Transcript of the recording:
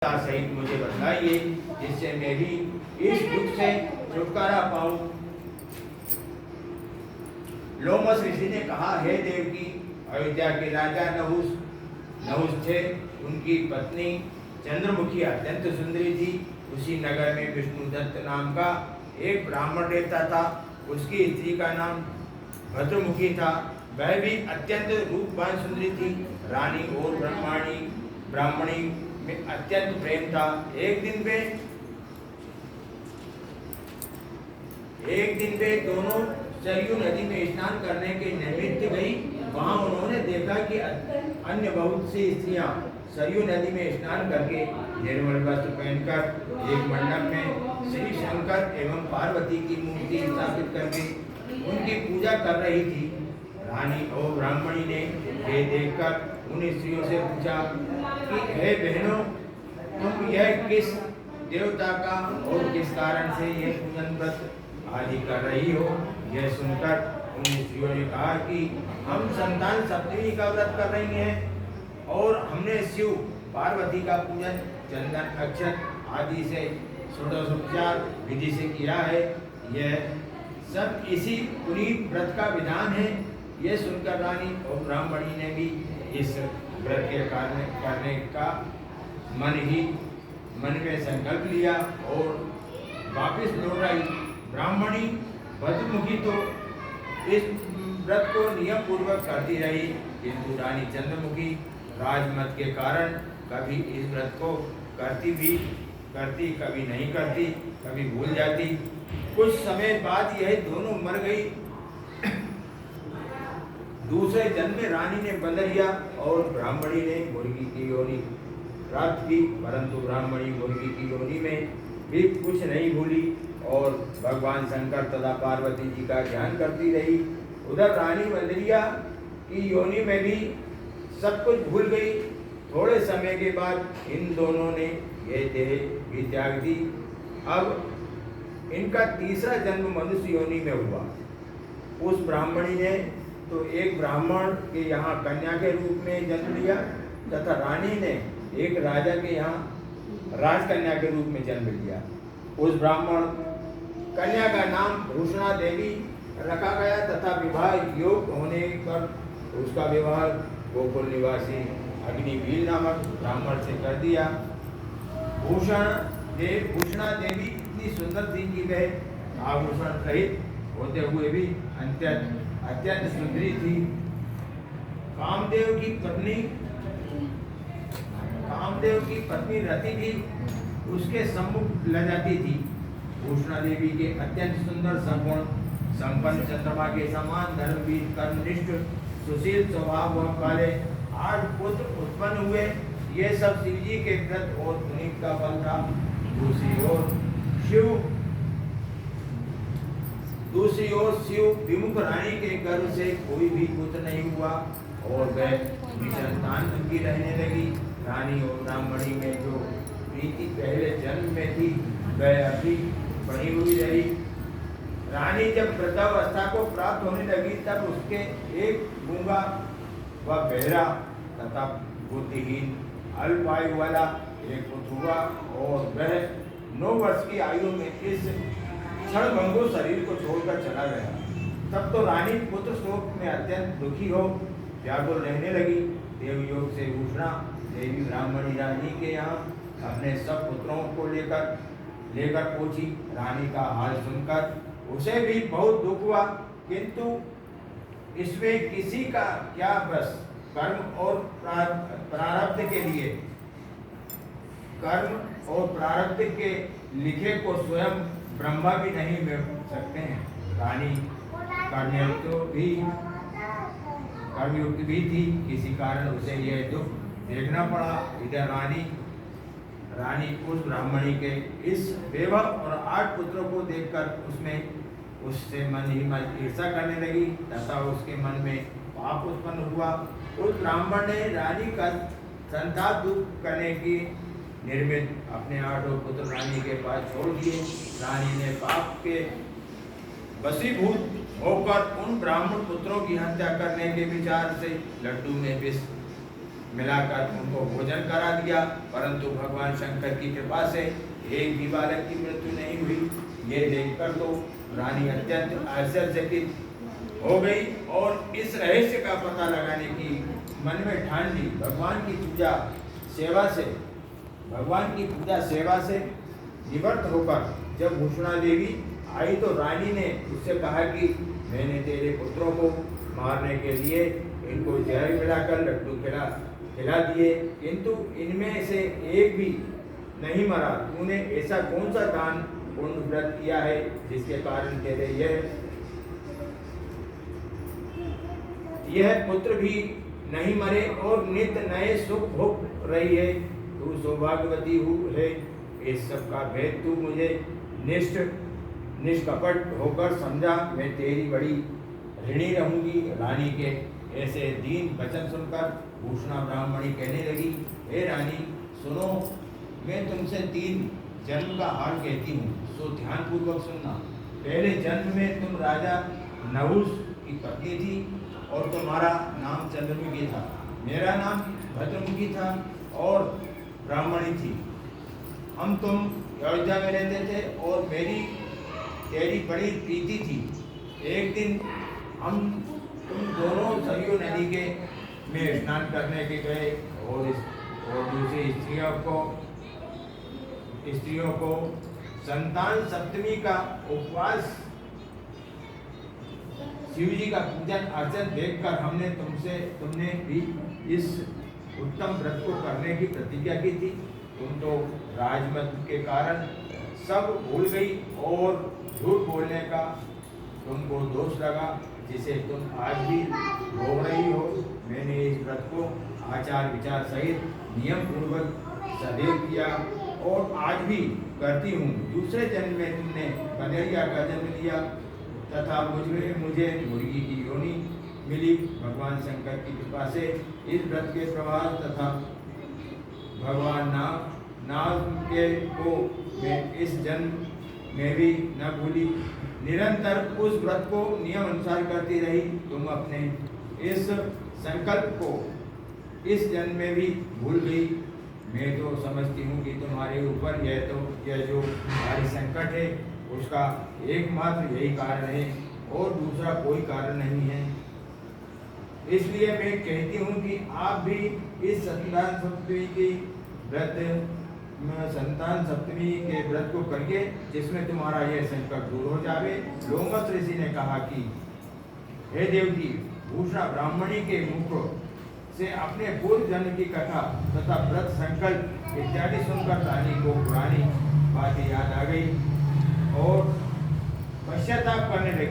सहित मुझे बतलाइए, जिससे मैं भी इस दुख से छुटकारा पाऊं। लोमस ऋषि ने कहा, हे देवकी, अयोध्या के राजा नहुष थे। उनकी पत्नी चंद्रमुखी अत्यंत सुंदरी थी। उसी नगर में विष्णुदत्त नाम का एक ब्राह्मण रहता था। उसकी स्त्री का नाम भद्रमुखी था। वह भी अत्यंत रूपवान सुंदरी थी। रानी और ब्राह्मणी में अत्यंत प्रेम था। एक दिन वे दोनों सरयू नदी में स्नान करने के निमित्त गई। वहां उन्होंने देखा कि अन्य बहुत सी स्त्रियां सरयू नदी में स्नान करके निर्मल वस्त्र पहनकर एक मंडप में श्री शंकर एवं पार्वती की मूर्ति स्थापित करके उनकी पूजा कर रही थी। रानी और ब्राह्मणी ने ये देखकर उन स्त्रियों से पूछा कि हे बहनों, तुम यह किस देवता का और किस कारण से यह पूजन व्रत आदि कर रही हो? यह सुनकर उन स्त्रियों ने कहा कि हम संतान सप्तमी का व्रत कर रही हैं और हमने शिव पार्वती का पूजन चंदन अक्षत आदि से षोडशोपचार विधि से किया है। यह सब इसी पुनीत व्रत का विधान है। यह सुनकर रानी और ब्राह्मणी ने भी इस व्रत के करने का मन में संकल्प लिया और वापस लौट आई। ब्राह्मणी भद्रमुखी तो इस व्रत को नियम पूर्वक करती रही, किंतु रानी चंद्रमुखी राजमत के कारण कभी इस व्रत को करती, कभी नहीं करती, कभी भूल जाती। कुछ समय बाद यह दोनों मर गई। दूसरे जन्म में रानी ने बंदरिया और ब्राह्मणी ने मुर्गी की योनि प्राप्त की, परंतु ब्राह्मणी मुर्गी की योनि में भी कुछ नहीं भूली और भगवान शंकर तथा पार्वती जी का ध्यान करती रही। उधर रानी बंदरिया की योनि में भी सब कुछ भूल गई। थोड़े समय के बाद इन दोनों ने ये देह भी त्याग दी। अब इनका तीसरा जन्म मनुष्य योनि में हुआ। उस ब्राह्मणी ने तो एक ब्राह्मण के यहाँ कन्या के रूप में जन्म लिया तथा रानी ने एक राजा के यहाँ राजकन्या के रूप में जन्म लिया। उस ब्राह्मण कन्या का नाम भूषणा देवी रखा गया तथा विवाह योग होने पर उसका विवाह गोकुल निवासी अग्निवीर नामक ब्राह्मण से कर दिया। भूषणा देवी इतनी सुंदर थी कि वह आभूषण रहित होते हुए भी अत्यंत सुंदरी थी। कामदेव की पत्नी रति भी उसके सम्मुख ल जाती थी। भूषणा देवी के अत्यंत सुंदर संपन्न चंद्रमा के समान धर्मवीर कर्मनिष्ठ सुशील स्वभाव वाले 8 पुत्र उत्पन्न हुए। ये सब शिव जी के व्रत और पुनीत का फल था। दूसरी ओर शिव विमुख रानी के गर्भ से कोई भी पुत्र नहीं हुआ और वह निसंतान की रहने लगी। रानी और ब्राह्मणी में जो प्रीति पहले जन्म में थी वह अभी बनी हुई रही। रानी जब वृद्धावस्था को प्राप्त होने लगी तब उसके एक गूंगा व बहरा तथा बुद्धिहीन अल्प आयु वाला एक पुत्र हुआ और वह 9 वर्ष की आयु में इस क्षणभंगुर शरीर को छोड़कर चला गया। तब तो रानी पुत्र शोक में अत्यंत दुखी हो व्याकुल रहने लगी। देवयोग से भूषणा देवी ब्राह्मणी रानी के यहाँ अपने सब पुत्रों को लेकर पहुंची। रानी का हाल सुनकर उसे भी बहुत दुख हुआ, किंतु इसमें किसी का क्या बस। कर्म और प्रारब्ध के लिखे को स्वयं ब्रह्मा भी नहीं मिल सकते हैं। रानी कर्मयुक्त भी थी, किसी कारण उसे यह दुख देखना पड़ा। इधर रानी उस ब्राह्मणी के इस वैभव और 8 पुत्रों को देखकर उससे मन ही मन ईर्षा करने लगी तथा उसके मन में पाप उत्पन्न हुआ। उस ब्राह्मण ने रानी का संताप दूर करने की निर्मित अपने 8 पुत्र रानी के पास छोड़ दिए। रानी ने पाप के वशीभूत होकर उन ब्राह्मण पुत्रों की हत्या करने के विचार से लड्डू में विष मिलाकर उनको भोजन करा दिया, परंतु भगवान शंकर की कृपा से एक भी बालक की मृत्यु नहीं हुई। ये देखकर तो रानी अत्यंत आश्चर्यचकित हो गई और इस रहस्य का पता लगाने की मन में ठान ली। भगवान की पूजा सेवा से निवृत्त होकर जब भूषणा देवी आई तो रानी ने उससे कहा कि मैंने तेरे पुत्रों को मारने के लिए इनको जहर मिलाकर लड्डू खिला दिए, किंतु इनमें से एक भी नहीं मरा। तूने ऐसा कौन सा दान पुण्य व्रत किया है जिसके कारण तेरे यह पुत्र भी नहीं मरे और नित्य नए सुख भोग रही है। तू सौभाग्यवती है। इस सब का भेद तू मुझे निष्कपट होकर समझा। मैं तेरी बड़ी ऋणी रहूंगी। रानी के ऐसे दीन वचन सुनकर भूषणा ब्राह्मणी कहने लगी, हे रानी सुनो, मैं तुमसे 3 जन्म का हाल कहती हूँ, सो ध्यान पूर्वक सुनना। पहले जन्म में तुम राजा नहुष की पत्नी थी और तुम्हारा नाम चंद्रमुखी था। मेरा नाम भद्रमुखी था और ब्राह्मणी थी। तुम अयोध्या में रहते थे और तेरी बड़ी प्रीति थी। एक दिन तुम दोनों सरयू नदी में स्नान करने के गए और दूसरी स्त्रियों को संतान सप्तमी का उपवास, शिव जी का पूजन अर्चन देखकर तुमने भी इस उत्तम व्रत को करने की प्रतिज्ञा की थी। तुम तो राजमत के कारण सब भूल गई और झूठ बोलने का तुमको दोष लगा, जिसे तुम आज भी भोग रही हो। मैंने इस व्रत को आचार विचार सहित नियम पूर्वक सदैव किया और आज भी करती हूँ। दूसरे जन्म में तुमने कन्हैया का जन्म लिया तथा मुझे मुर्गी की योनि मिली। भगवान शंकर की कृपा से इस व्रत के प्रभाव तथा भगवान नाम के को मैं इस जन्म में भी न भूली। निरंतर उस व्रत को नियम अनुसार करती रही। तुम अपने इस संकल्प को इस जन्म में भी भूल गई। मैं तो समझती हूँ कि तुम्हारे ऊपर यह जो भारी संकट है उसका एकमात्र यही कारण है और दूसरा कोई कारण नहीं है। इसलिए मैं कहती हूँ कि आप भी इस संतान सप्तमी के व्रत को करिए, जिसमें तुम्हारा यह संकट दूर हो जावे। लोमस ऋषि ने कहा कि हे देवजी, भूषणा ब्राह्मणी के मुख से अपने पूर्व जन्म की कथा तथा व्रत संकल्प इत्यादि सुनकर रानी को पुरानी बातें याद आ गई और पश्चाताप करने लगी।